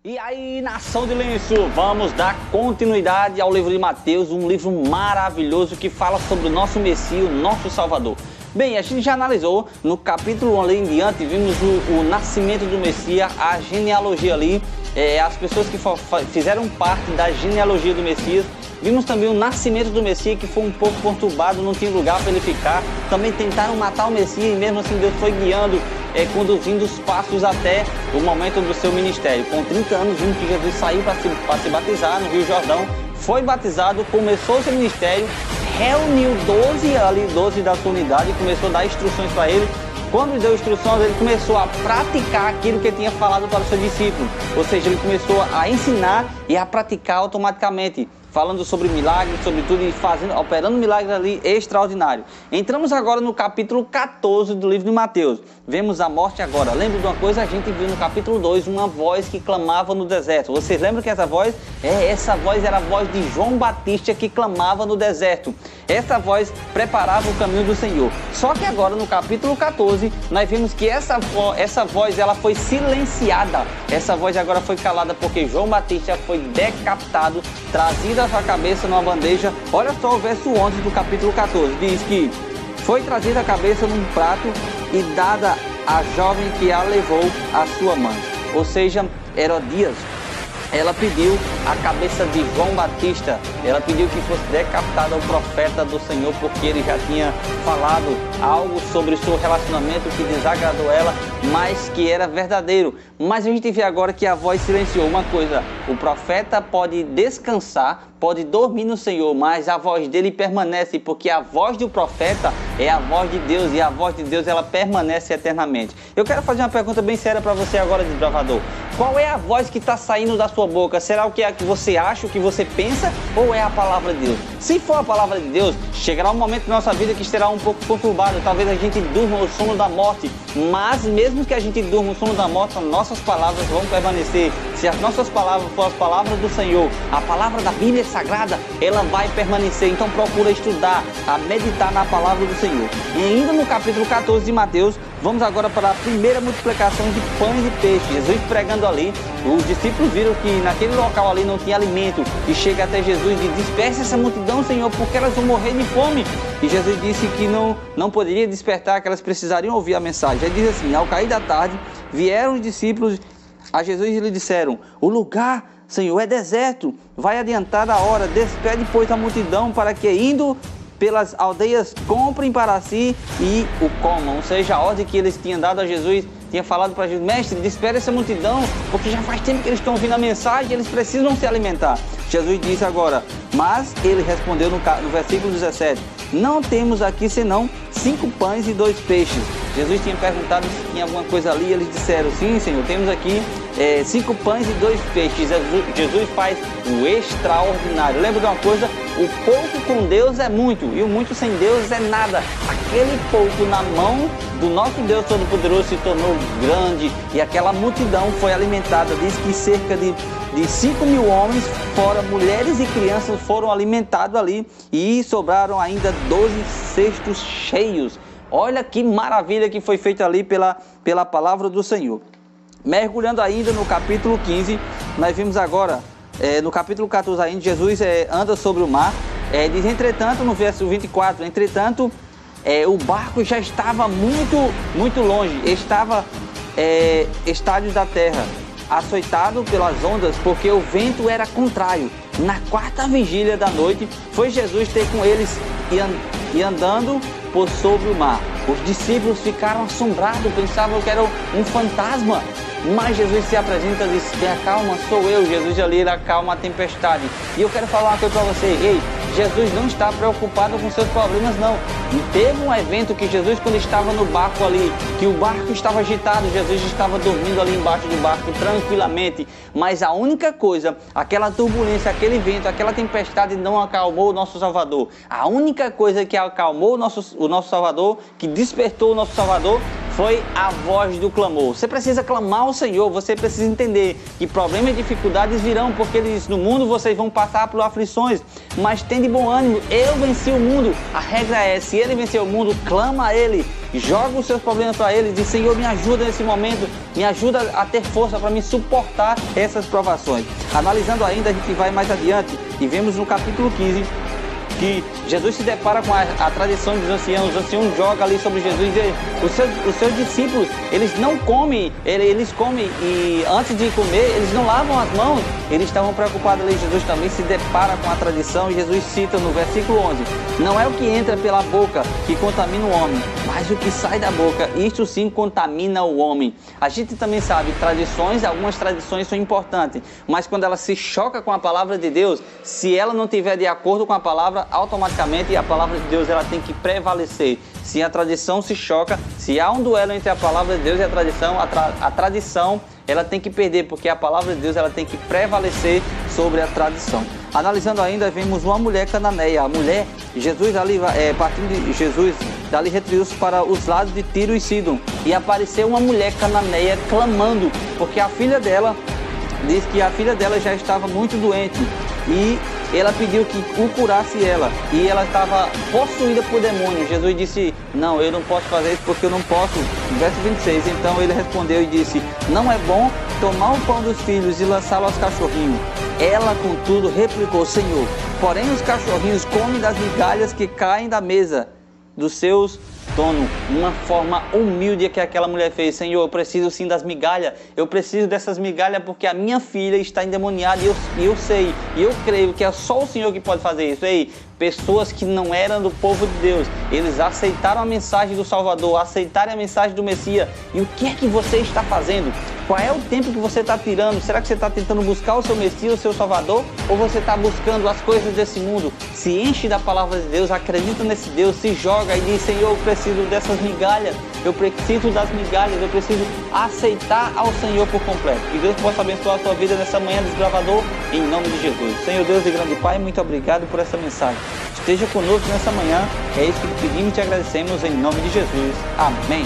E aí, nação de lenço, vamos dar continuidade ao livro de Mateus, um livro maravilhoso que fala sobre o nosso Messias, o nosso Salvador. Bem, a gente já analisou no capítulo 1 ali em diante, vimos o nascimento do Messias, a genealogia ali, as pessoas que fizeram parte da genealogia do Messias. Vimos também o nascimento do Messias, que foi um pouco conturbado, não tinha lugar para ele ficar. Também tentaram matar o Messias e mesmo assim Deus foi guiando, conduzindo os passos até o momento do seu ministério. Com 30 anos, vimos que Jesus saiu para se batizar no Rio Jordão, foi batizado, começou o seu ministério, reuniu 12 da sua unidade e começou a dar instruções para ele. Quando deu instruções, ele começou a praticar aquilo que ele tinha falado para os seus discípulos. Ou seja, ele começou a ensinar e a praticar automaticamente, falando sobre milagres, sobre tudo e operando milagres ali extraordinários. Entramos agora no capítulo 14 do livro de Mateus. Vemos a morte agora. Lembra de uma coisa? A gente viu no capítulo 2 uma voz que clamava no deserto. Vocês lembram que essa voz? Essa voz era a voz de João Batista que clamava no deserto. Essa voz preparava o caminho do Senhor. Só que agora no capítulo 14 nós vimos que essa voz ela foi silenciada. Essa voz agora foi calada porque João Batista foi decapitado, trazido a sua cabeça numa bandeja. Olha só o verso 11 do capítulo 14. Diz que foi trazida a cabeça num prato e dada à jovem que a levou à sua mãe. Ou seja, Herodias, ela pediu a cabeça de João Batista, ela pediu que fosse decapitado o profeta do Senhor, porque ele já tinha falado algo sobre o seu relacionamento que desagradou ela, mas que era verdadeiro. Mas a gente vê agora que a voz silenciou uma coisa: o profeta pode descansar, pode dormir no Senhor, mas a voz dele permanece, porque a voz do profeta é a voz de Deus, e a voz de Deus ela permanece eternamente. Eu quero fazer uma pergunta bem séria para você agora, desbravador. Qual é a voz que está saindo da sua boca? Será o que é que você acha, o que você pensa, ou é a palavra de Deus? Se for a palavra de Deus, chegará um momento na nossa vida que será um pouco conturbado, talvez a gente durma o sono da morte, mas mesmo que a gente durma o sono da morte, as nossas palavras vão permanecer. Se as nossas palavras forem as palavras do Senhor, a palavra da Bíblia Sagrada, ela vai permanecer. Então procura estudar, a meditar na palavra do Senhor. E ainda no capítulo 14 de Mateus, vamos agora para a primeira multiplicação de pães e peixes. Jesus pregando ali, os discípulos viram que naquele local ali não tinha alimento, e chega até Jesus e diz: disperse essa multidão, Senhor, porque elas vão morrer de fome. E Jesus disse que não poderia despertar, que elas precisariam ouvir a mensagem. Ele diz assim: ao cair da tarde, vieram os discípulos a Jesus e lhe disseram: o lugar, Senhor, é deserto, vai adiantar a hora, despede, pois, a multidão, para que, indo pelas aldeias, comprem para si e o comam. Ou seja, a ordem que eles tinham dado a Jesus, tinha falado para Jesus: mestre, despede essa multidão, porque já faz tempo que eles estão ouvindo a mensagem, eles precisam se alimentar. Jesus disse agora, mas ele respondeu no versículo 17: não temos aqui senão 5 pães e 2 peixes. Jesus tinha perguntado se tinha alguma coisa ali, e eles disseram: sim, Senhor, temos aqui 5 pães e 2 peixes. Jesus faz o extraordinário. Lembra de uma coisa? O pouco com Deus é muito, e o muito sem Deus é nada. Aquele pouco na mão do nosso Deus Todo-Poderoso se tornou grande, e aquela multidão foi alimentada. Diz que cerca de 5.000 homens, fora mulheres e crianças, foram alimentados ali, e sobraram ainda 12 cestos cheios. Olha que maravilha que foi feita ali pela palavra do Senhor. Mergulhando ainda no capítulo 15, nós vimos agora, no capítulo 14 ainda, Jesus anda sobre o mar. Diz, entretanto, no verso 24, entretanto, o barco já estava muito, muito longe, estava estádios da terra, açoitado pelas ondas, porque o vento era contrário. Na 4ª vigília da noite, foi Jesus ter com eles e andando por sobre o mar. Os discípulos ficaram assombrados, pensavam que era um fantasma. Mas Jesus se apresenta e diz: acalma, sou eu. Jesus ali acalma a tempestade. E eu quero falar uma coisa para você: ei, Jesus não está preocupado com seus problemas, não. Teve um evento que Jesus, quando estava no barco ali, que o barco estava agitado, Jesus estava dormindo ali embaixo do barco tranquilamente. Mas a única coisa, aquela turbulência, aquele vento, aquela tempestade não acalmou o nosso Salvador. A única coisa que acalmou o nosso Salvador, que despertou o nosso Salvador, foi a voz do clamor. Você precisa clamar ao Senhor, você precisa entender que problemas e dificuldades virão, porque ele diz: no mundo vocês vão passar por aflições, mas tem de bom ânimo, eu venci o mundo. A regra é: se ele venceu o mundo, clama a ele, joga os seus problemas para Ele, diz: Senhor, me ajuda nesse momento, me ajuda a ter força para me suportar essas provações. Analisando ainda, a gente vai mais adiante e vemos no capítulo 15 que Jesus se depara com a tradição dos anciãos. Os anciãos jogam ali sobre Jesus e os seus discípulos, eles não comem, eles comem e antes de comer, eles não lavam as mãos. Eles estavam preocupados ali. Jesus também se depara com a tradição e Jesus cita no versículo 11: não é o que entra pela boca que contamina o homem, mas o que sai da boca, isso sim contamina o homem. A gente também sabe, algumas tradições são importantes, mas quando ela se choca com a palavra de Deus, se ela não estiver de acordo com a palavra, automaticamente a palavra de Deus ela tem que prevalecer. Se a tradição se choca, se há um duelo entre a palavra de Deus e a tradição ela tem que perder, porque a palavra de Deus ela tem que prevalecer sobre a tradição. Analisando ainda, vemos uma mulher cananeia. A mulher, Jesus ali, partindo de Jesus, dali retriu-se para os lados de Tiro e Sidom, e apareceu uma mulher cananeia clamando, porque a filha dela, diz que a filha dela já estava muito doente, e ela pediu que o curasse ela, e ela estava possuída por demônio. Jesus disse: não, eu não posso fazer isso porque eu não posso. Verso 26, então ele respondeu e disse: não é bom tomar o pão dos filhos e lançá-lo aos cachorrinhos. Ela, contudo, replicou: Senhor, porém os cachorrinhos comem das migalhas que caem da mesa dos seus donos. Uma forma humilde que aquela mulher fez: Senhor, eu preciso sim das migalhas, eu preciso dessas migalhas porque a minha filha está endemoniada e eu sei, e eu creio que é só o Senhor que pode fazer isso. Ei, pessoas que não eram do povo de Deus, eles aceitaram a mensagem do Salvador, aceitaram a mensagem do Messias. E o que é que você está fazendo? Qual é o tempo que você está tirando? Será que você está tentando buscar o seu Messias, o seu Salvador? Ou você está buscando as coisas desse mundo? Se enche da palavra de Deus, acredita nesse Deus, se joga e diz: Senhor, eu preciso dessas migalhas, eu preciso das migalhas, eu preciso aceitar ao Senhor por completo. Que Deus possa abençoar a sua vida nessa manhã, desbravador, em nome de Jesus. Senhor Deus e grande Pai, muito obrigado por essa mensagem. Esteja conosco nessa manhã, é isso que pedimos e te agradecemos em nome de Jesus. Amém.